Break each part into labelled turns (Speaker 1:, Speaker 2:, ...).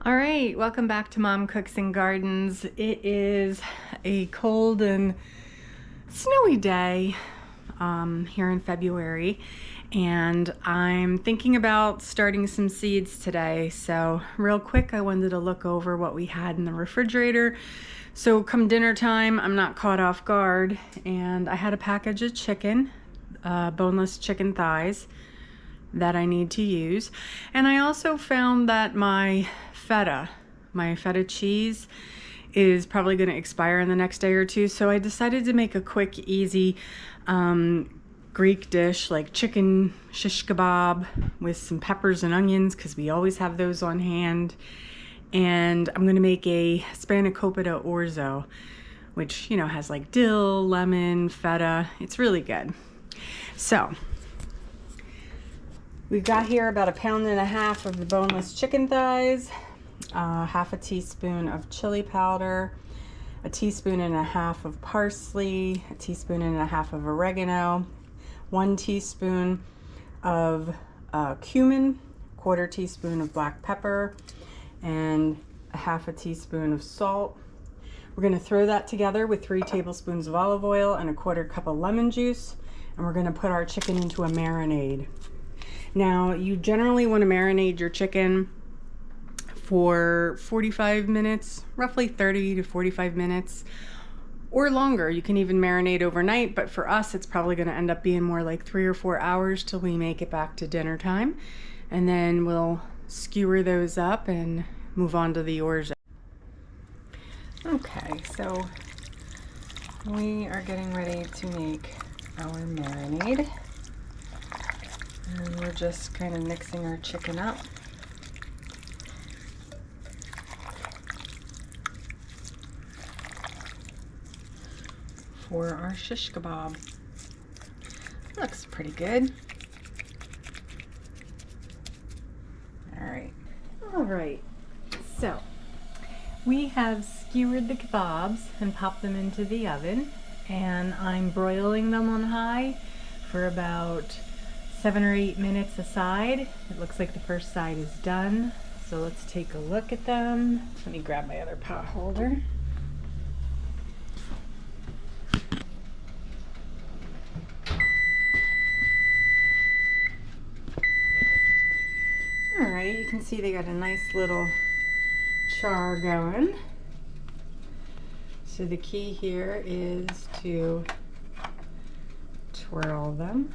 Speaker 1: All right, welcome back to Mom Cooks and Gardens. It is a cold and snowy day here in February, and I'm thinking about starting some seeds today. So real quick, I wanted to look over what we had in the refrigerator. So come dinner time, I'm not caught off guard, and I had a package of chicken, boneless chicken thighs that I need to use. And I also found that my feta cheese is probably going to expire in the next day or two. So I decided to make a quick, easy Greek dish like chicken shish kebab with some peppers and onions, because we always have those on hand. And I'm going to make a Spanakopita Orzo, which, you know, has like dill, lemon, feta. It's really good. So we've got here about 1.5 pounds of the boneless chicken thighs, half a teaspoon of chili powder, 1.5 teaspoons of parsley, 1.5 teaspoons of oregano, 1 teaspoon of cumin, 1/4 teaspoon of black pepper, and 1/2 teaspoon of salt. We're going to throw that together with 3 tablespoons of olive oil and 1/4 cup of lemon juice, and we're going to put our chicken into a marinade. Now, you generally want to marinate your chicken for 45 minutes, roughly 30 to 45 minutes, or longer. You can even marinate overnight, but for us, it's probably going to end up being more like 3 or 4 hours till we make it back to dinner time. And then we'll skewer those up and move on to the orzo. Okay, so we are getting ready to make our marinade. And we're just kind of mixing our chicken up. For our shish kebab. Looks pretty good. All right. So we have skewered the kebabs and popped them into the oven, and I'm broiling them on high for about 7 or 8 minutes a side. It looks like the first side is done. So let's take a look at them. Let me grab my other pot holder. All right, you can see they got a nice little char going. So the key here is to twirl them.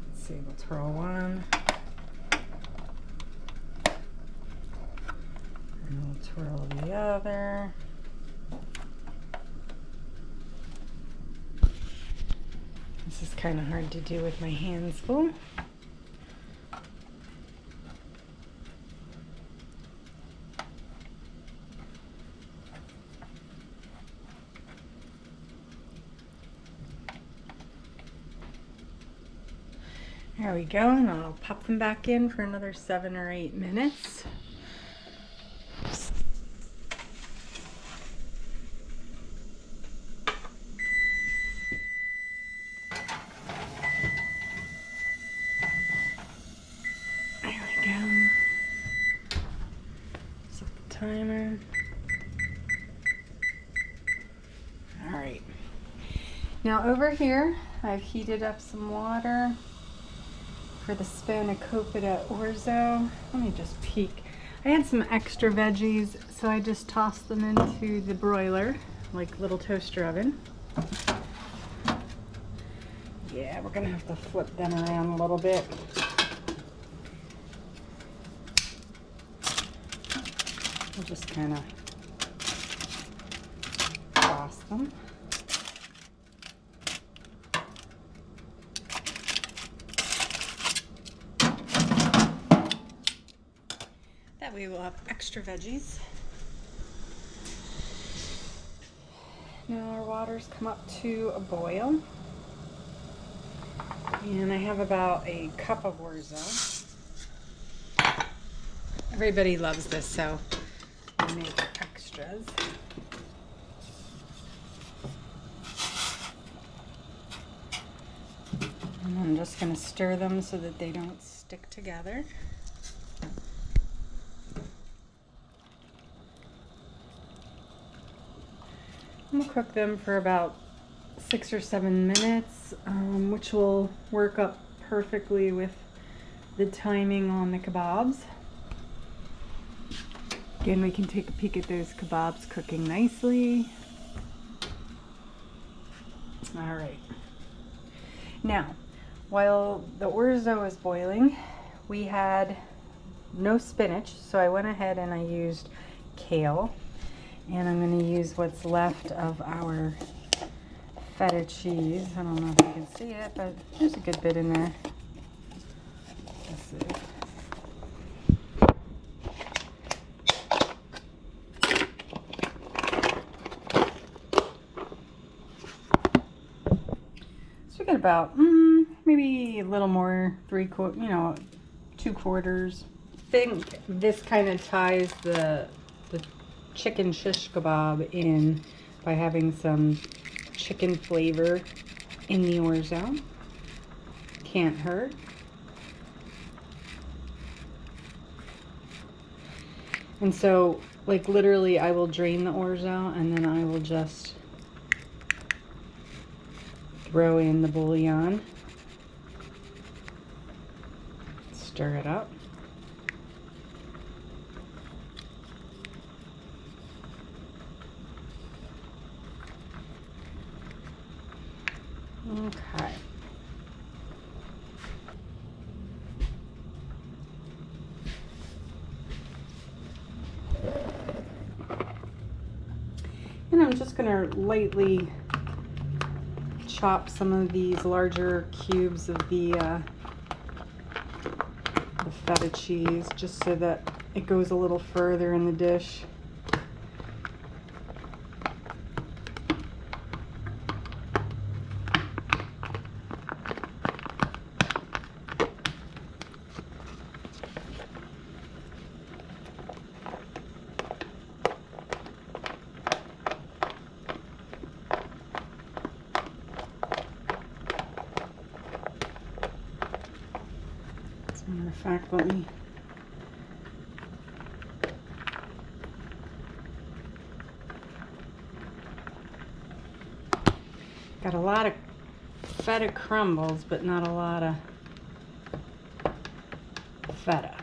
Speaker 1: Let's see, we'll twirl one. And we'll twirl the other. This is kind of hard to do with my hands full. There we go, and I'll pop them back in for another 7 or 8 minutes. There we go. Set the timer. All right. Now over here, I've heated up some water for the Spanakopita Orzo. Let me just peek. I had some extra veggies, so I just tossed them into the broiler, like little toaster oven. Yeah, we're gonna have to flip them around a little bit. We'll just kind of toss them. That way we'll have extra veggies. Now our water's come up to a boil. And I have about a cup of orzo. Everybody loves this, so I make extras. And I'm just going to stir them so that they don't stick together. I'm gonna cook them for about 6 or 7 minutes, which will work up perfectly with the timing on the kebabs. Again, we can take a peek at those kebabs cooking nicely. All right. Now, while the orzo is boiling, we had no spinach, so I went ahead and I used kale. And I'm going to use what's left of our feta cheese. I don't know if you can see it, but there's a good bit in there. Let's see. So we got about maybe a little more, 2/4. I think this kind of ties the chicken shish kebab in by having some chicken flavor in the orzo. Can't hurt. And so, like, literally I will drain the orzo and then I will just throw in the bouillon, stir it up. Okay. And I'm just going to lightly chop some of these larger cubes of the feta cheese, just so that it goes a little further in the dish. As a matter of fact, let me got a lot of feta crumbles, but not a lot of feta.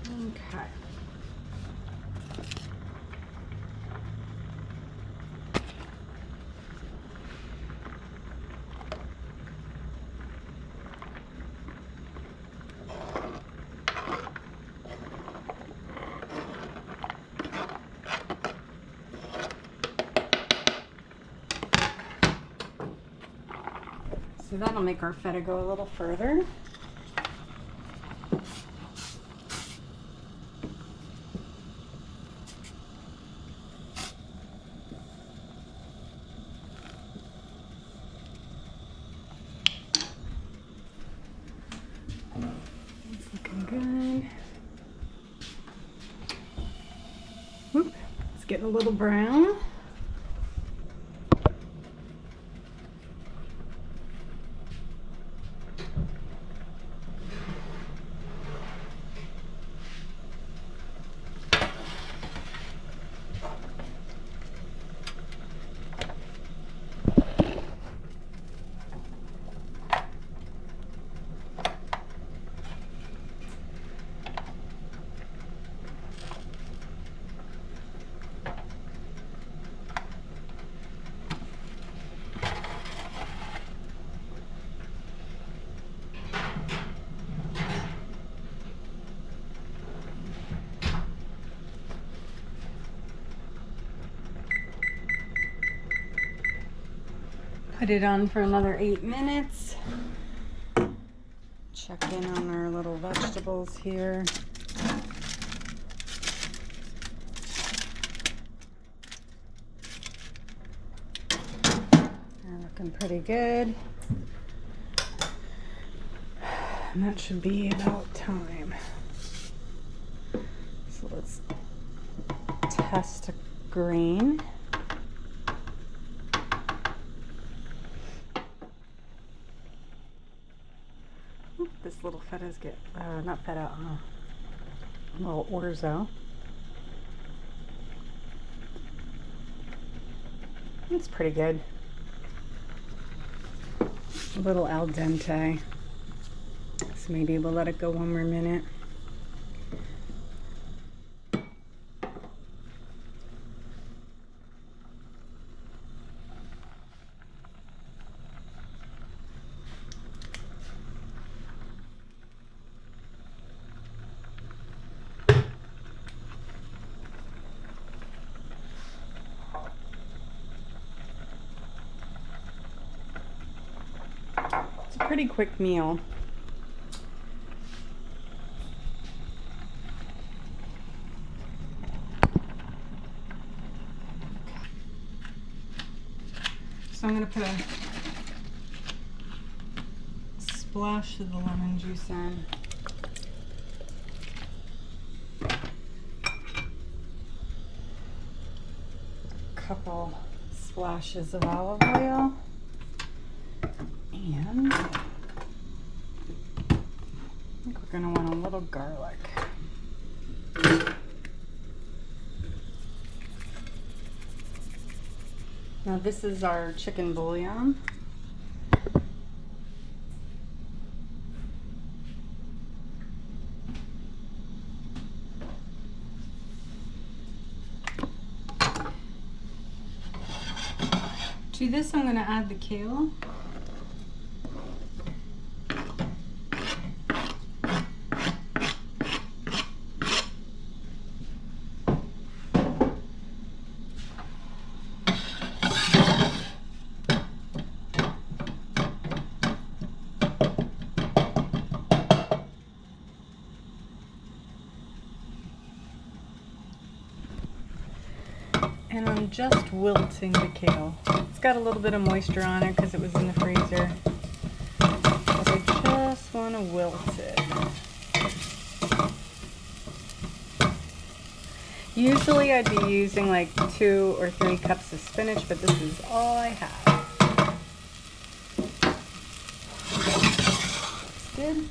Speaker 1: Okay. So that'll make our feta go a little further. It's looking good. Whoop, it's getting a little brown. Put it on for another 8 minutes. Check in on our little vegetables here. They're looking pretty good. And that should be about time. So let's test a grain. Ooh, this little fetta's not feta, little orzo. It's pretty good. A little al dente. So maybe we'll let it go one more minute. It's a pretty quick meal. So I'm going to put a splash of the lemon juice in. A couple splashes of olive oil. And I think we're going to want a little garlic. Now this is our chicken bouillon. To this I'm going to add the kale. And I'm just wilting the kale. It's got a little bit of moisture on it because it was in the freezer. But I just want to wilt it. Usually I'd be using like 2 or 3 cups of spinach, but this is all I have. Looks good.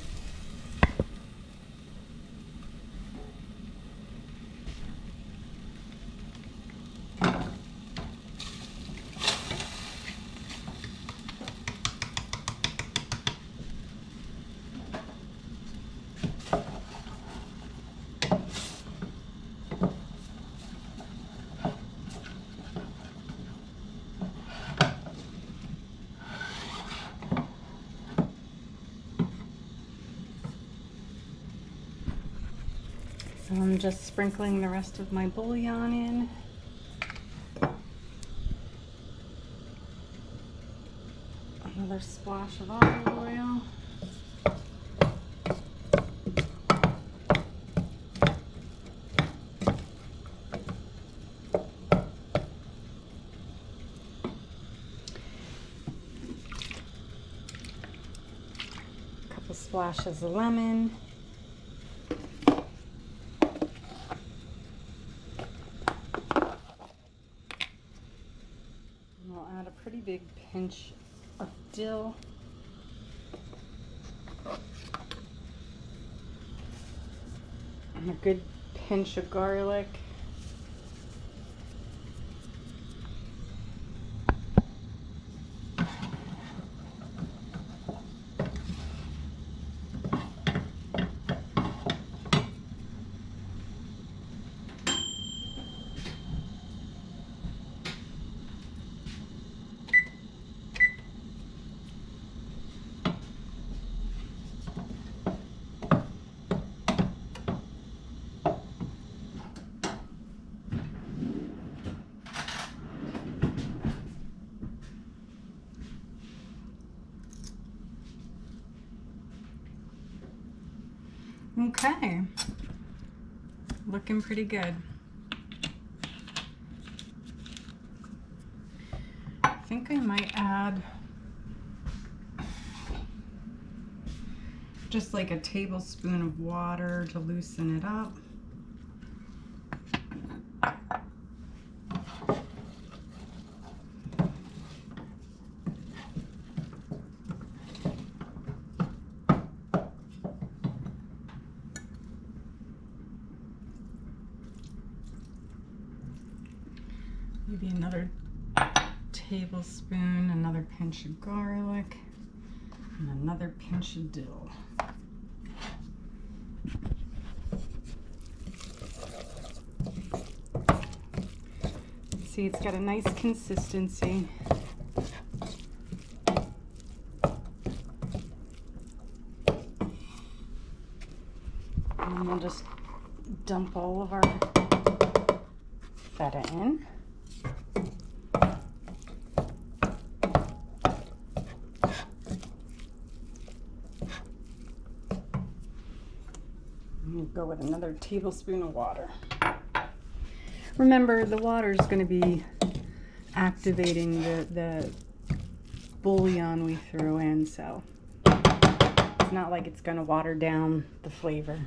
Speaker 1: So I'm just sprinkling the rest of my bouillon in. Another splash of olive oil. A couple splashes of lemon. Add a pretty big pinch of dill. And a good pinch of garlic. Okay, looking pretty good. I think I might add just like a tablespoon of water to loosen it up. Maybe another tablespoon, another pinch of garlic, and another pinch of dill. See, it's got a nice consistency. And we'll just dump all of our feta in. We'll go with another tablespoon of water. Remember, the water is going to be activating the bouillon we threw in, so it's not like it's going to water down the flavor.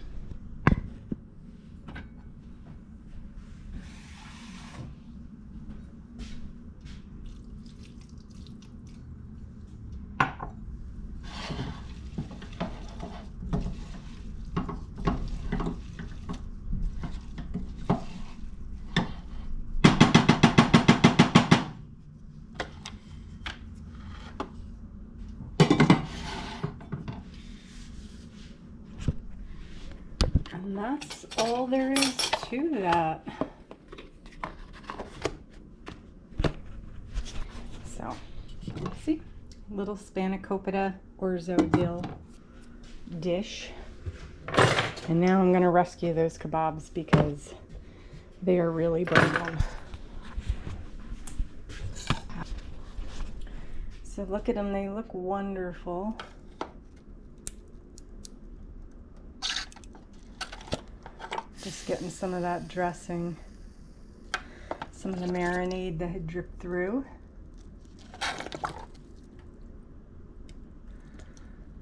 Speaker 1: And that's all there is to that. So, see, little Spanakopita Orzo dill dish. And now I'm going to rescue those kebabs because they are really brown. So look at them, they look wonderful. Just getting some of that dressing, some of the marinade that had dripped through.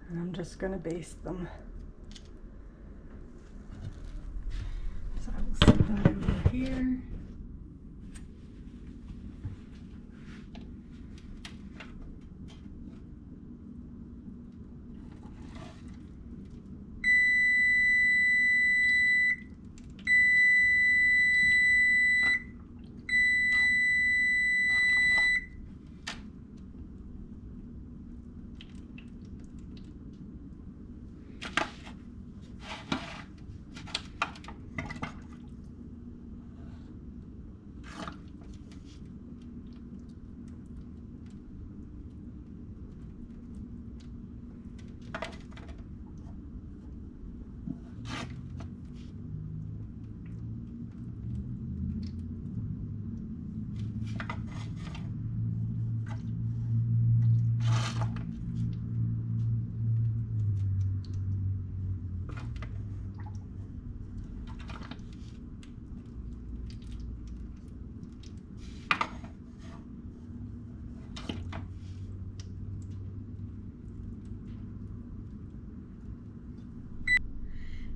Speaker 1: And I'm just going to baste them. So I will set them over here.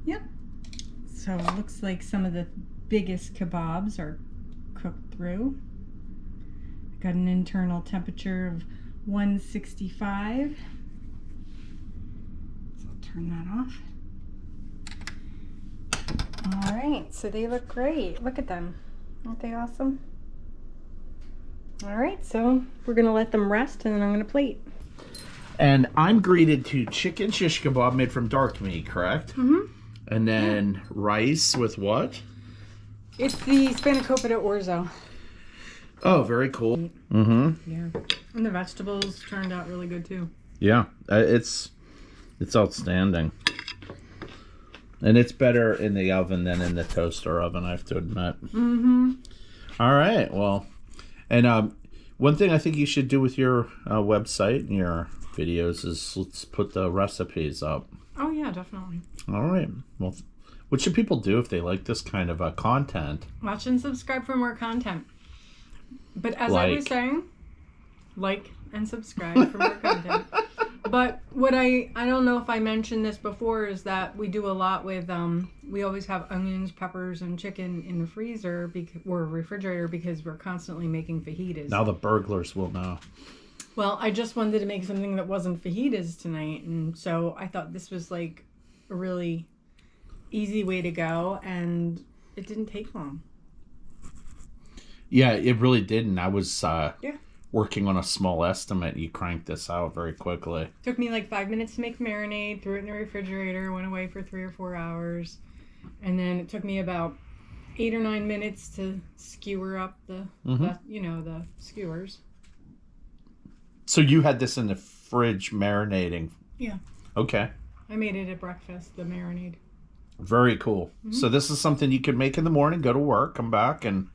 Speaker 1: Yep. So it looks like some of the biggest kebabs are cooked through. Got an internal temperature of 165. So I'll turn that off. All right, so they look great. Look at them. Aren't they awesome? All right, so we're gonna let them rest and then I'm gonna plate.
Speaker 2: And I'm greeted to chicken shish kebab made from dark meat, correct?
Speaker 1: Mm-hmm.
Speaker 2: And then rice with what?
Speaker 1: It's the Spanakopita Orzo.
Speaker 2: Oh, very cool. Mm-hmm.
Speaker 1: Yeah. And the vegetables turned out really good too.
Speaker 2: Yeah, it's outstanding. And it's better in the oven than in the toaster oven, I have to admit.
Speaker 1: Mm-hmm.
Speaker 2: All right, well, and one thing I think you should do with your website and your videos is let's put the recipes up.
Speaker 1: Oh yeah, definitely.
Speaker 2: All right. Well, what should people do if they like this kind of content?
Speaker 1: Watch and subscribe for more content. But as I was saying, like and subscribe for more content. But what I don't know if I mentioned this before is that we do a lot with we always have onions, peppers, and chicken in the freezer or refrigerator because we're constantly making fajitas.
Speaker 2: Now the burglars will know.
Speaker 1: Well, I just wanted to make something that wasn't fajitas tonight, and so I thought this was like a really easy way to go, and it didn't take long.
Speaker 2: Yeah, it really didn't. I was
Speaker 1: Yeah.
Speaker 2: working on a small estimate. You cranked this out very quickly.
Speaker 1: Took me like 5 minutes to make the marinade, threw it in the refrigerator, went away for 3 or 4 hours, and then it took me about 8 or 9 minutes to skewer up the skewers.
Speaker 2: So you had this in the fridge marinating.
Speaker 1: Yeah.
Speaker 2: Okay.
Speaker 1: I made it at breakfast, the marinade.
Speaker 2: Very cool. Mm-hmm. So this is something you can make in the morning, go to work, come back, and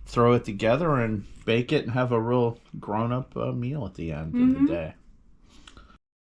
Speaker 2: throw it together and bake it and have a real grown-up meal at the end of the day.